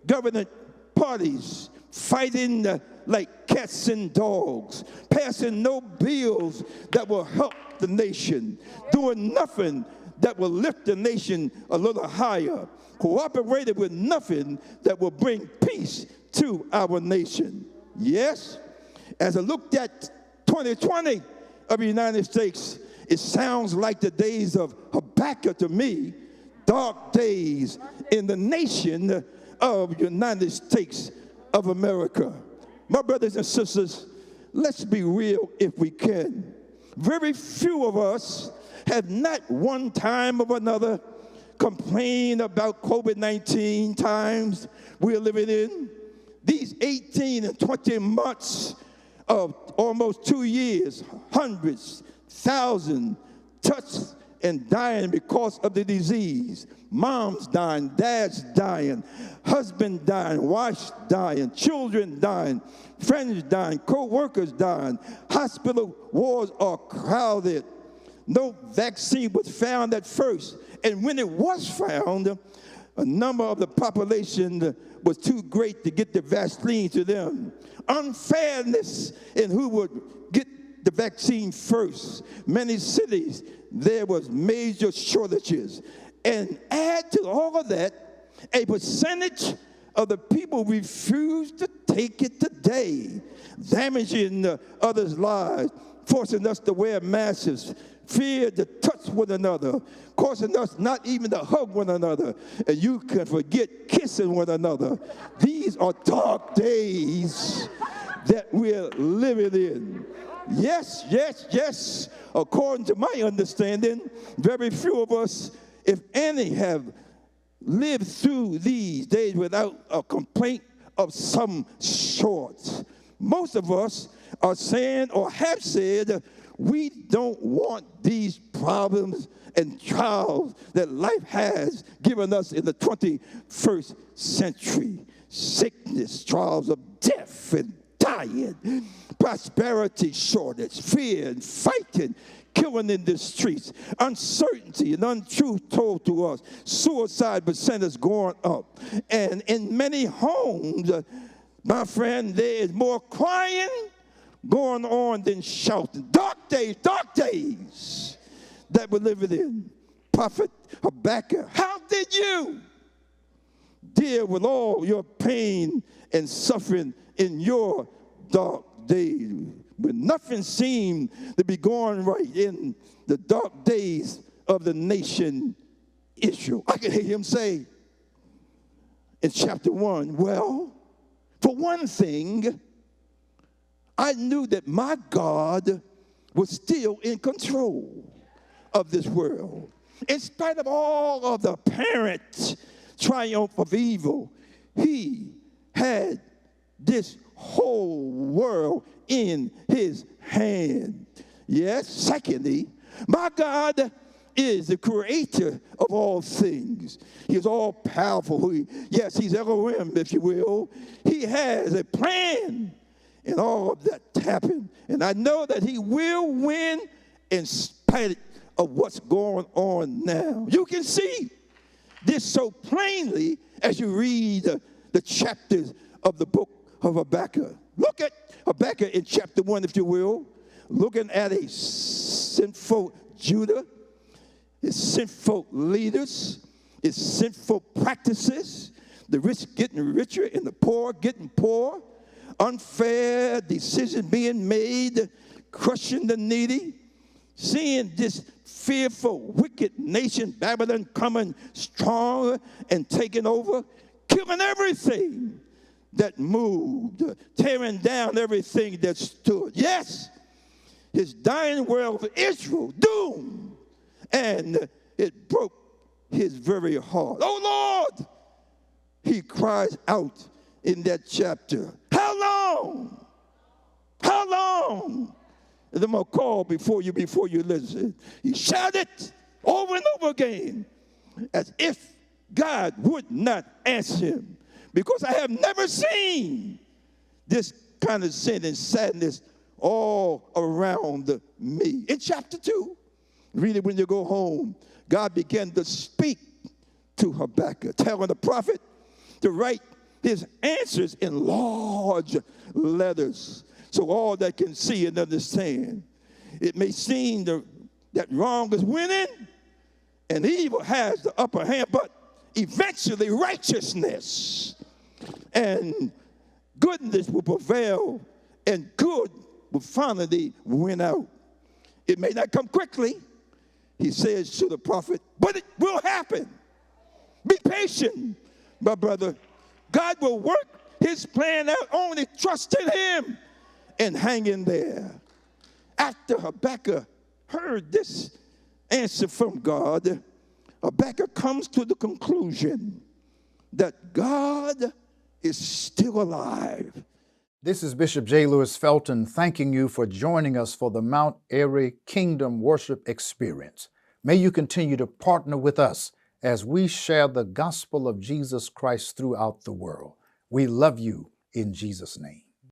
government parties fighting like cats and dogs, passing no bills that will help the nation, doing nothing that will lift the nation a little higher, cooperated with nothing that will bring peace to our nation. Yes, as I looked at 2020 of the United States, it sounds like the days of Habakkuk to me, dark days in the nation of the United States of America. My brothers and sisters, let's be real if we can. Very few of us have not one time or another complained about COVID-19 times we're living in. These 18 and 20 months of almost 2 years, hundreds, thousands touched and dying because of the disease. Moms dying, dads dying, husband dying, wives dying, children dying, friends dying, co-workers dying. Hospital wards are crowded. No vaccine was found at first. And when it was found, a number of the population was too great to get the vaccine to them. Unfairness in who would get the vaccine first. Many cities, there was major shortages. And add to all of that, a percentage of the people refused to take it today, damaging others' lives, forcing us to wear masks, fear to touch one another, causing us not even to hug one another, and you can forget kissing one another. These are dark days that we're living in. Yes, yes, yes, according to my understanding, very few of us, if any, have lived through these days without a complaint of some sort. Most of us are saying or have said, we don't want these problems and trials that life has given us in the 21st century. Sickness, trials of death and dying, prosperity shortage, fear and fighting, killing in the streets, uncertainty and untruth told to us, suicide percentage going up. And in many homes, my friend, there is more crying going on than shouting. Dark days that we're living in. Prophet Habakkuk, how did you deal with all your pain and suffering in your dark days? When nothing seemed to be going right in the dark days of the nation Israel. I can hear him say in chapter 1, well, for one thing, I knew that my God was still in control of this world. In spite of all of the apparent triumph of evil, he had this whole world in his hand. Yes, secondly, my God is the creator of all things. He is all powerful. Yes, he's Elohim, if you will. He has a plan in all of that happened. And I know that he will win in spite of what's going on now. You can see this so plainly as you read the chapters of the book of Habakkuk. Look at Habakkuk in chapter 1, if you will, looking at a sinful Judah, his sinful leaders, his sinful practices, the rich getting richer and the poor getting poor, unfair decisions being made, crushing the needy, seeing this fearful, wicked nation, Babylon, coming stronger and taking over, killing everything that moved, tearing down everything that stood. Yes, his dying world of Israel doomed, and it broke his very heart. Oh Lord, he cries out in that chapter, how long? How long? And I'm going to call before you listen. He shouted over and over again as if God would not answer him, because I have never seen this kind of sin and sadness all around me. In chapter 2, read it when you go home, God began to speak to Habakkuk, telling the prophet to write his answers in large letters so all that can see and understand. It may seem that wrong is winning and evil has the upper hand, but eventually righteousness and goodness will prevail and good will finally win out. It may not come quickly, he says to the prophet, but it will happen. Be patient, my brother. God will work his plan out. Only trust in him and hang in there. After Habakkuk heard this answer from God, Habakkuk comes to the conclusion that God is still alive. This is Bishop J. Lewis Felton thanking you for joining us for the Mount Airy Kingdom Worship Experience. May you continue to partner with us as we share the gospel of Jesus Christ throughout the world. We love you in Jesus' name.